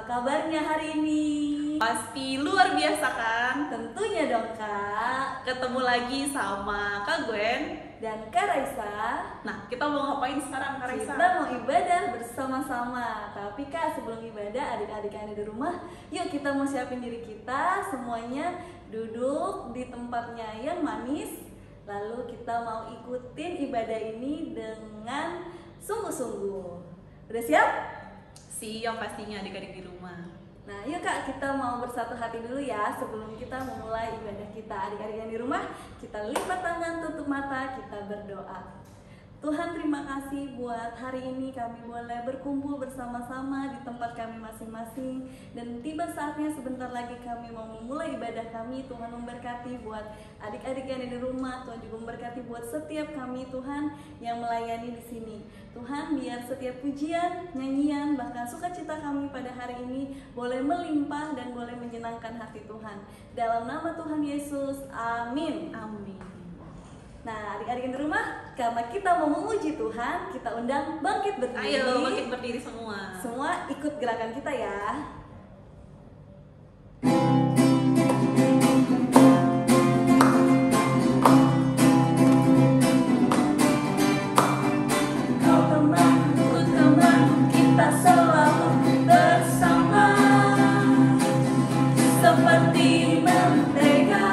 Apa kabarnya hari ini? Pasti luar biasa kan? Tentunya dong Kak. Ketemu lagi sama Kak Gwen dan Kak Raisa. Nah, kita mau ngapain sekarang Kak Raisa? Kita mau ibadah bersama-sama. Tapi Kak, sebelum ibadah, adik-adik yang ada di rumah, yuk kita mau siapin diri kita. Semuanya duduk di tempatnya yang manis. Lalu kita mau ikutin ibadah ini dengan sungguh-sungguh. Udah siap? Siap pastinya adik-adik di rumah. Nah, yuk Kak, kita mau bersatu hati dulu ya sebelum kita memulai ibadah kita. Adik-adik yang di rumah, kita lipat tangan, tutup mata, kita berdoa. Tuhan, terima kasih buat hari ini kami boleh berkumpul bersama-sama di tempat kami masing-masing. Dan tiba saatnya sebentar lagi kami mau memulai ibadah kami. Tuhan memberkati buat adik-adik yang ada di rumah. Tuhan juga memberkati buat setiap kami Tuhan yang melayani di sini. Tuhan, biar setiap pujian, nyanyian, bahkan sukacita kami pada hari ini boleh melimpah dan boleh menyenangkan hati Tuhan. Dalam nama Tuhan Yesus, amin. Amin. Nah, adik-adik yang di rumah, karena kita mau memuji Tuhan, kita undang bangkit berdiri. Ayo bangkit berdiri semua. Semua ikut gerakan kita ya. Kau temanku, kita selalu bersama, seperti mentega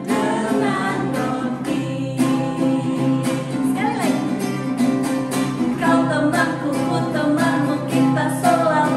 dengan roti. Sekali lagi. Kau temanku, temanmu, kita selalu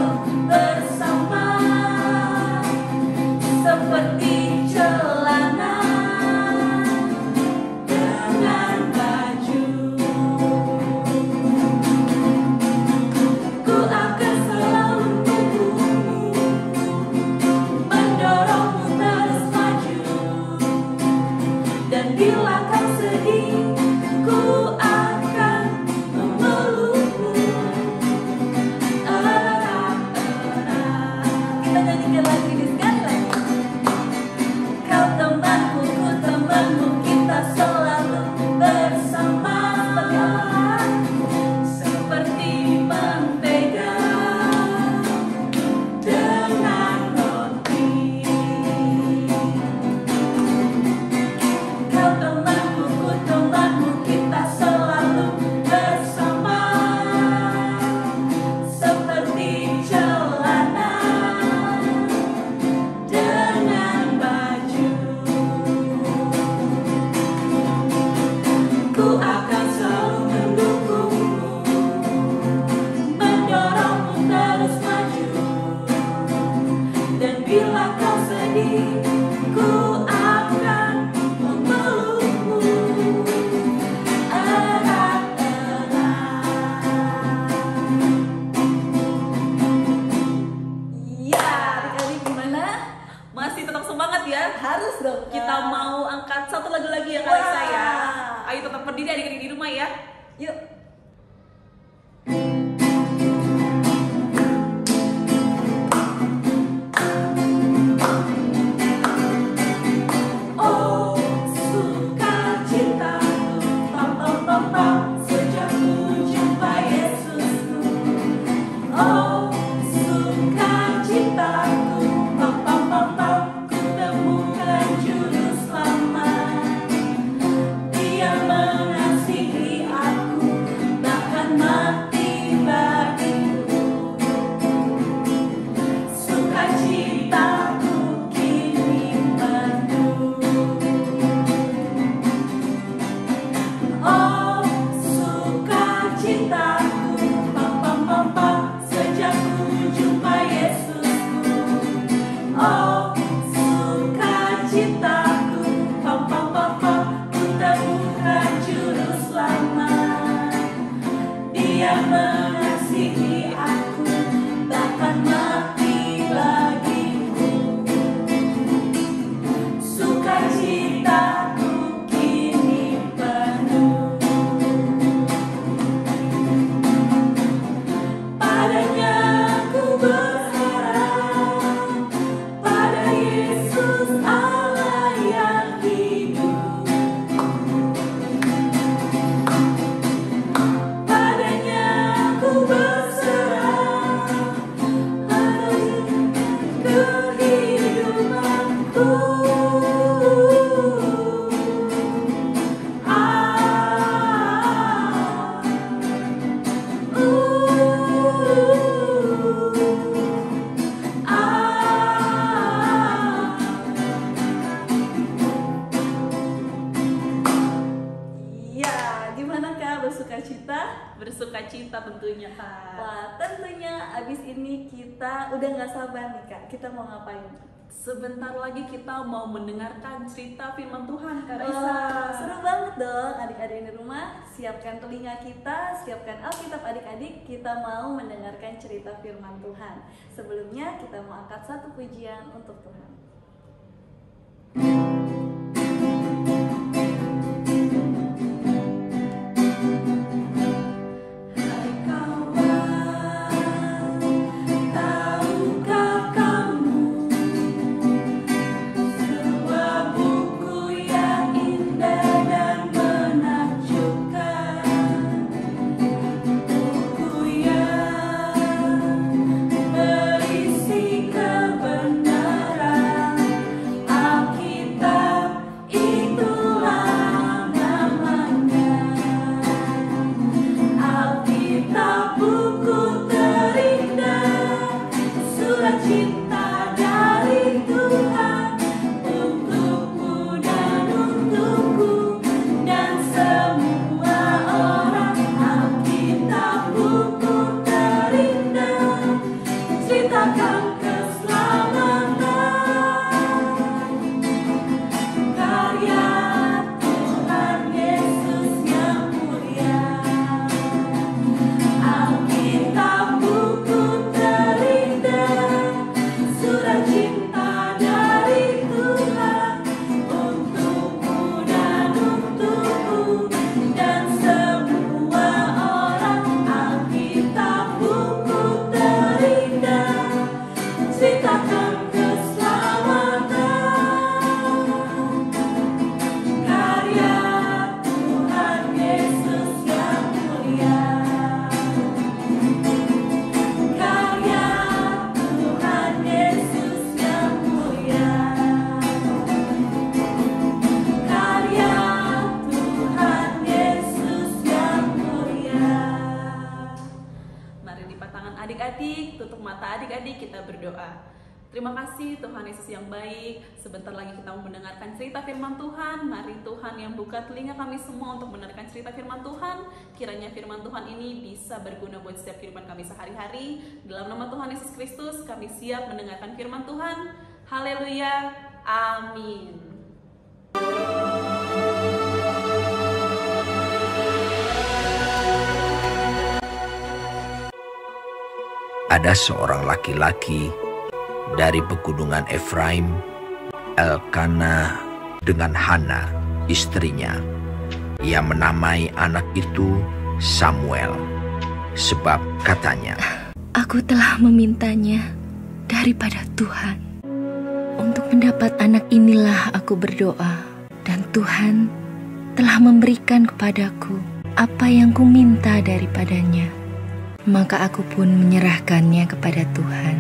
kita bersuka cita tentunya Kak. Wah, tentunya abis ini kita udah nggak sabar nih Kak, kita mau ngapain? Sebentar lagi kita mau mendengarkan cerita firman Tuhan Kak Raisa. Wah, seru banget dong adik-adik di rumah. Siapkan telinga kita, siapkan Alkitab adik-adik, kita mau mendengarkan cerita firman Tuhan. Sebelumnya kita mau angkat satu pujian untuk Tuhan. Adik-adik, tutup mata adik-adik, kita berdoa. Terima kasih Tuhan Yesus yang baik. Sebentar lagi kita mau mendengarkan cerita firman Tuhan. Mari Tuhan yang buka telinga kami semua untuk mendengarkan cerita firman Tuhan. Kiranya firman Tuhan ini bisa berguna buat setiap kehidupan kami sehari-hari. Dalam nama Tuhan Yesus Kristus, kami siap mendengarkan firman Tuhan. Haleluya, amin. Ada seorang laki-laki dari pegunungan Efraim, Elkana dengan Hana, istrinya. Ia menamai anak itu Samuel, sebab katanya, "Aku telah memintanya daripada Tuhan. Untuk mendapat anak inilah aku berdoa, dan Tuhan telah memberikan kepadaku apa yang kuminta daripadanya. Maka aku pun menyerahkannya kepada Tuhan."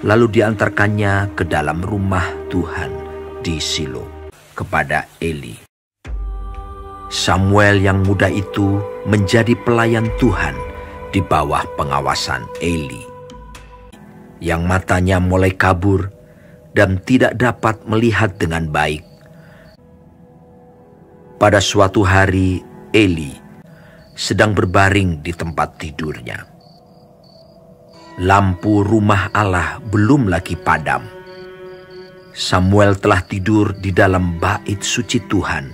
Lalu diantarkannya ke dalam rumah Tuhan di Silo kepada Eli. Samuel yang muda itu menjadi pelayan Tuhan di bawah pengawasan Eli, yang matanya mulai kabur dan tidak dapat melihat dengan baik. Pada suatu hari Eli sedang berbaring di tempat tidurnya. Lampu rumah Allah belum lagi padam. Samuel telah tidur di dalam bait suci Tuhan,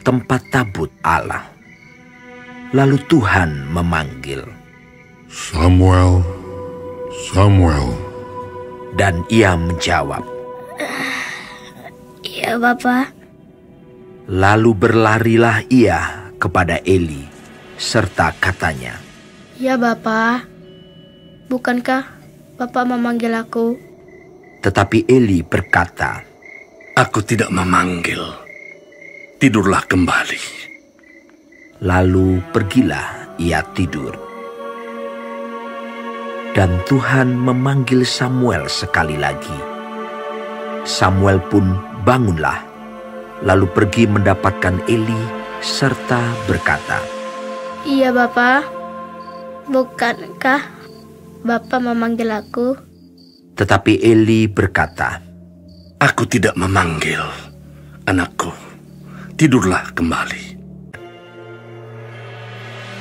tempat tabut Allah. Lalu Tuhan memanggil, "Samuel, Samuel." Dan ia menjawab, "Iya, Bapa." Lalu berlarilah ia kepada Eli, serta katanya, "Ya Bapa, bukankah Bapa memanggil aku?" Tetapi Eli berkata, "Aku tidak memanggil. Tidurlah kembali." Lalu pergilah ia tidur. Dan Tuhan memanggil Samuel sekali lagi. Samuel pun bangunlah, lalu pergi mendapatkan Eli serta berkata, "Iya Bapa, bukankah Bapa memanggil aku?" Tetapi Eli berkata, "Aku tidak memanggil, anakku. Tidurlah kembali."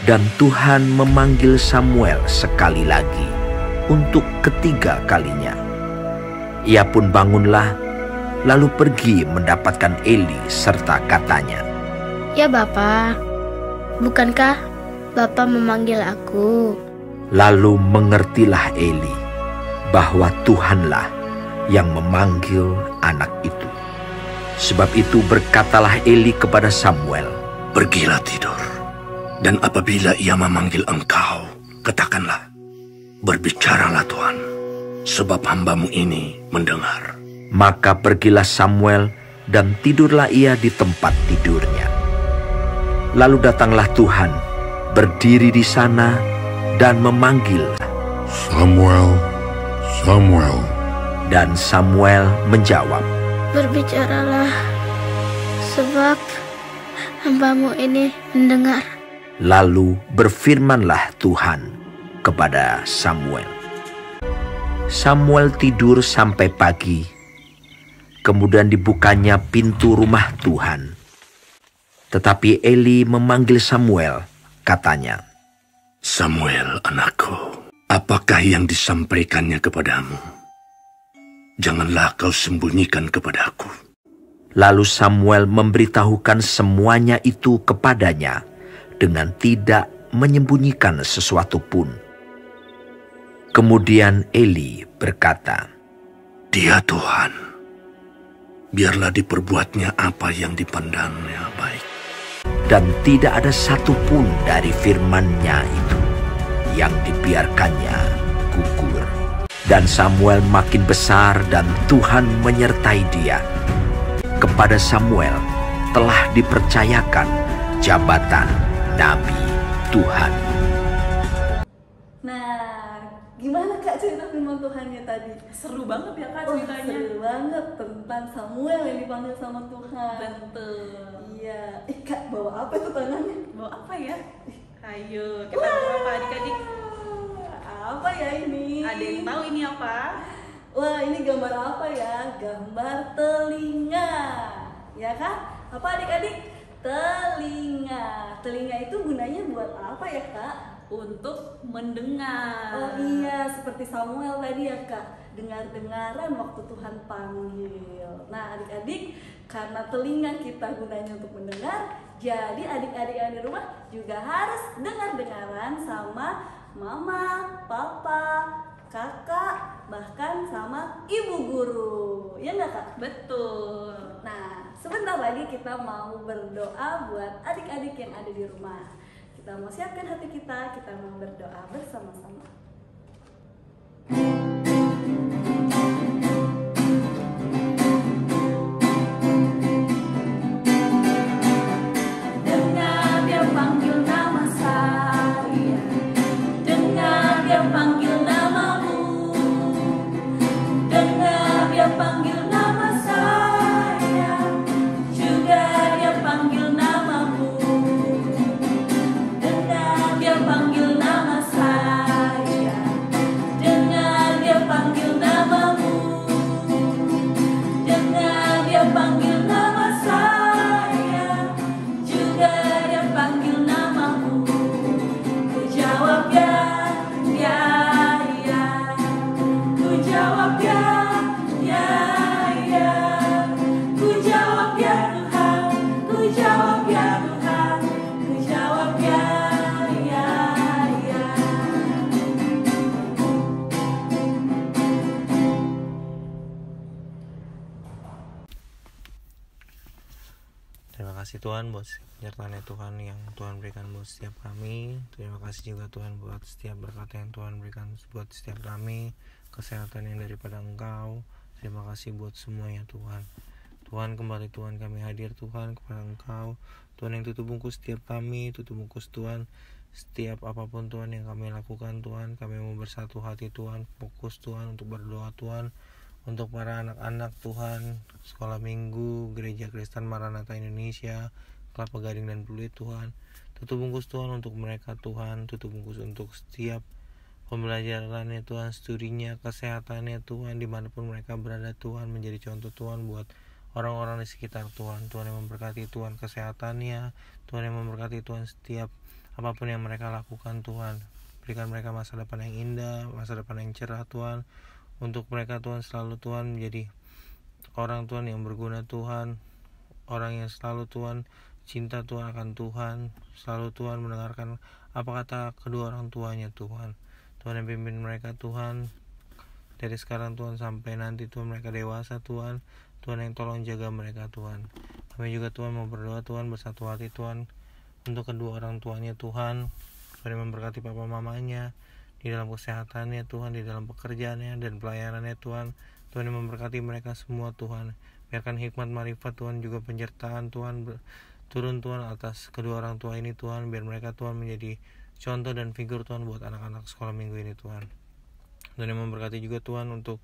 Dan Tuhan memanggil Samuel sekali lagi untuk ketiga kalinya. Ia pun bangunlah, lalu pergi mendapatkan Eli serta katanya, Ya Bapa, bukankah Bapa memanggil aku? Lalu mengertilah Eli bahwa Tuhanlah yang memanggil anak itu. Sebab itu berkatalah Eli kepada Samuel, Pergilah tidur, dan apabila ia memanggil engkau, katakanlah, Berbicaralah Tuhan, sebab hamba-Mu ini mendengar. Maka pergilah Samuel dan tidurlah ia di tempat tidurnya. Lalu datanglah Tuhan, berdiri di sana dan memanggil. Samuel, Samuel. Dan Samuel menjawab, Berbicaralah, sebab hamba-Mu ini mendengar. Lalu berfirmanlah Tuhan kepada Samuel. Samuel tidur sampai pagi. Kemudian dibukanya pintu rumah Tuhan. Tetapi Eli memanggil Samuel, katanya, Samuel, anakku, apakah yang disampaikannya kepadamu? Janganlah kau sembunyikan kepadaku. Lalu Samuel memberitahukan semuanya itu kepadanya dengan tidak menyembunyikan sesuatu pun. Kemudian Eli berkata, Dia Tuhan, biarlah diperbuatnya apa yang dipandangnya baik. dan tidak ada satupun dari firman-Nya itu yang dibiarkannya gugur. Dan Samuel makin besar dan Tuhan menyertai dia. Kepada Samuel telah dipercayakan jabatan Nabi Tuhan. Nah, gimana Kak cerita firman Tuhannya tadi? Seru banget ya Kak Oh, ceritanya. seru banget tentang Samuel yang dipanggil sama Tuhan. Betul. Iya. Kak, bawa apa itu tangannya? Bawa apa ya? Ayo, kita bawa apa adik-adik? Apa ya ini? Ada yang tahu ini apa? Wah, ini gambar apa ya? Gambar telinga. Ya kan? Apa adik-adik? Telinga. Telinga itu gunanya buat apa ya, Kak? Untuk mendengar. Oh iya, seperti Samuel tadi ya, Kak. Dengar-dengaran waktu Tuhan panggil. Nah, adik-adik, karena telinga kita gunanya untuk mendengar, jadi adik-adik yang di rumah juga harus dengar-dengaran sama mama, papa, kakak, bahkan sama ibu guru. Ya nggak, Kak? Betul. Nah, sebentar lagi kita mau berdoa buat adik-adik yang ada di rumah. Kita mau siapkan hati kita mau berdoa bersama-sama. Dengar dia panggil nama saya, dengar dia panggil namamu, dengar dia panggil nama saya, juga dia panggil namamu, dengar dia panggil nama saya, dengar dia panggil namamu, dengar dia panggil nama saya, juga dia panggil namamu. Ku jawab ya, ya, ya. Ku jawab ya, ya, ya. Ku jawab ya Tuhan, ku jawab ya Tuhan, ku jawab ya, ya, ya. Terima kasih Tuhan buat penyertaan Tuhan yang Tuhan berikan buat setiap kami. Terima kasih juga Tuhan buat setiap berkat yang Tuhan berikan buat setiap kami, kesehatan yang daripada Engkau. Terima kasih buat semuanya Tuhan. Tuhan, kembali Tuhan kami hadir Tuhan kepada Engkau, Tuhan yang tutup bungkus setiap kami, tutup bungkus Tuhan setiap apapun Tuhan yang kami lakukan Tuhan. Kami mau bersatu hati Tuhan, fokus Tuhan untuk berdoa Tuhan untuk para anak-anak Tuhan, sekolah minggu, gereja Kristen Maranatha Indonesia, Kelapa Gading dan Pluit Tuhan. Tutup bungkus Tuhan untuk mereka Tuhan, tutup bungkus untuk setiap pembelajarannya Tuhan, studinya, kesehatannya Tuhan, dimanapun mereka berada Tuhan, menjadi contoh Tuhan buat orang-orang di sekitar Tuhan. Tuhan yang memberkati Tuhan kesehatannya, Tuhan yang memberkati Tuhan setiap apapun yang mereka lakukan Tuhan. Berikan mereka masa depan yang indah, masa depan yang cerah Tuhan. Untuk mereka Tuhan selalu Tuhan menjadi orang Tuhan yang berguna Tuhan, orang yang selalu Tuhan cinta Tuhan akan Tuhan, selalu Tuhan mendengarkan apa kata kedua orang tuanya Tuhan. Tuhan yang pimpin mereka Tuhan, dari sekarang Tuhan sampai nanti Tuhan mereka dewasa Tuhan. Tuhan yang tolong jaga mereka Tuhan. Kami juga Tuhan mau berdoa Tuhan bersatu hati Tuhan untuk kedua orang tuanya Tuhan. Tuhan yang memberkati papa mamanya di dalam kesehatannya Tuhan, di dalam pekerjaannya dan pelayanannya Tuhan. Tuhan yang memberkati mereka semua Tuhan. Biarkan hikmat marifat Tuhan juga penyertaan Tuhan turun Tuhan atas kedua orang tua ini Tuhan. Biar mereka Tuhan menjadi contoh dan figur Tuhan buat anak-anak sekolah minggu ini Tuhan. Tuhan yang memberkati juga Tuhan untuk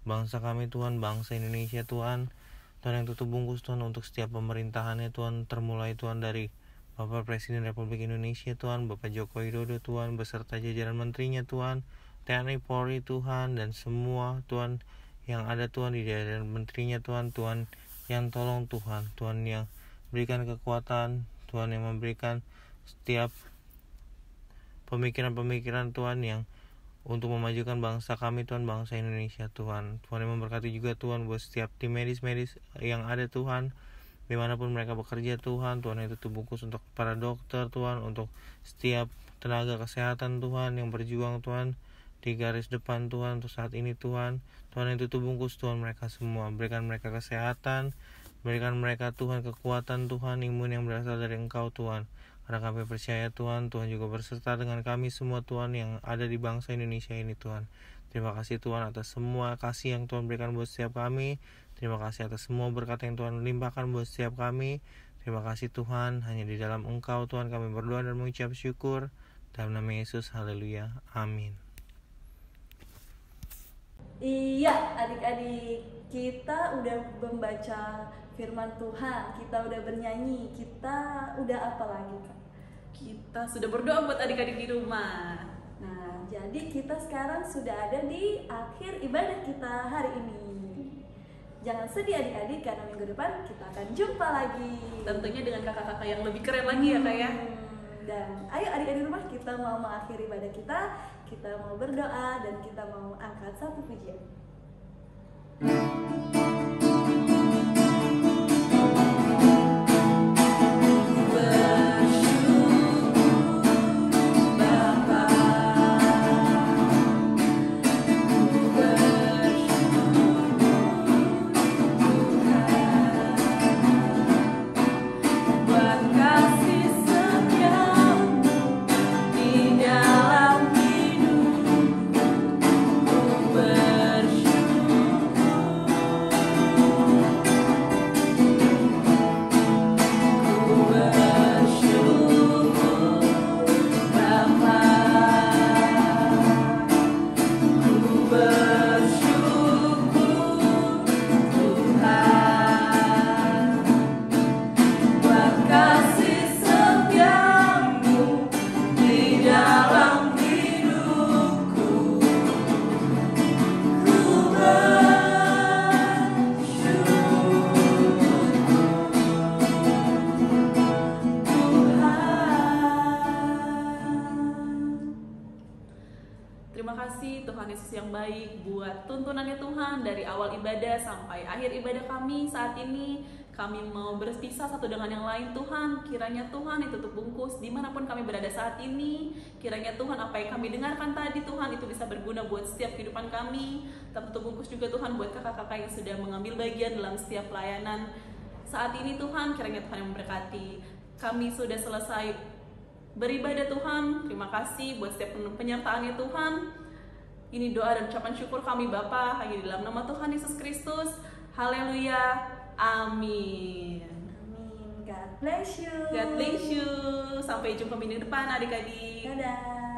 bangsa kami Tuhan, bangsa Indonesia Tuhan. Tuhan yang tutup bungkus Tuhan untuk setiap pemerintahannya Tuhan, termulai Tuhan dari Bapak Presiden Republik Indonesia Tuhan, Bapak Joko Widodo Tuhan, beserta jajaran menterinya Tuhan, TNI Polri Tuhan, dan semua Tuhan yang ada Tuhan di jajaran menterinya Tuhan. Tuhan yang tolong Tuhan, Tuhan yang berikan kekuatan, Tuhan yang memberikan setiap pemikiran-pemikiran Tuhan yang untuk memajukan bangsa kami Tuhan, bangsa Indonesia Tuhan. Tuhan yang memberkati juga Tuhan buat setiap tim medis-medis yang ada Tuhan, dimanapun mereka bekerja Tuhan. Tuhan yang tutup bungkus untuk para dokter Tuhan, untuk setiap tenaga kesehatan Tuhan yang berjuang Tuhan di garis depan Tuhan untuk saat ini Tuhan. Tuhan yang tutup bungkus Tuhan mereka semua, berikan mereka kesehatan, berikan mereka Tuhan kekuatan Tuhan, imun yang berasal dari Engkau Tuhan. Karena kami percaya Tuhan, Tuhan juga berserta dengan kami semua Tuhan yang ada di bangsa Indonesia ini Tuhan. Terima kasih Tuhan atas semua kasih yang Tuhan berikan buat setiap kami. Terima kasih atas semua berkat yang Tuhan limpahkan buat setiap kami. Terima kasih Tuhan, hanya di dalam Engkau Tuhan kami berdoa dan mengucap syukur. Dalam nama Yesus, haleluya, amin. Iya, adik-adik, kita udah membaca firman Tuhan, kita udah bernyanyi, kita udah apa lagi Kak? Kita sudah berdoa buat adik-adik di rumah. Nah, jadi kita sekarang sudah ada di akhir ibadah kita hari ini. Jangan sedih adik-adik, karena minggu depan kita akan jumpa lagi. Tentunya dengan kakak-kakak yang lebih keren lagi ya Kak ya. Dan ayo adik-adik di rumah, kita mau mengakhiri ibadah kita mau berdoa dan kita mau angkat satu pujian. Terima kasih Tuhan Yesus yang baik buat tuntunannya Tuhan dari awal ibadah sampai akhir ibadah kami saat ini. Kami mau berpisah satu dengan yang lain Tuhan. Kiranya Tuhan itu tutup bungkus dimanapun kami berada saat ini. Kiranya Tuhan apa yang kami dengarkan tadi Tuhan itu bisa berguna buat setiap kehidupan kami. Tutup bungkus juga Tuhan buat kakak-kakak yang sudah mengambil bagian dalam setiap pelayanan saat ini Tuhan. Kiranya Tuhan yang memberkati. Kami sudah selesai beribadah Tuhan. Terima kasih buat setiap penyertaannya Tuhan. Ini doa dan ucapan syukur kami Bapa hanya di dalam nama Tuhan Yesus Kristus. Haleluya. Amin. Amin. God bless you. God bless you. Sampai jumpa minggu depan adik-adik. Dadah.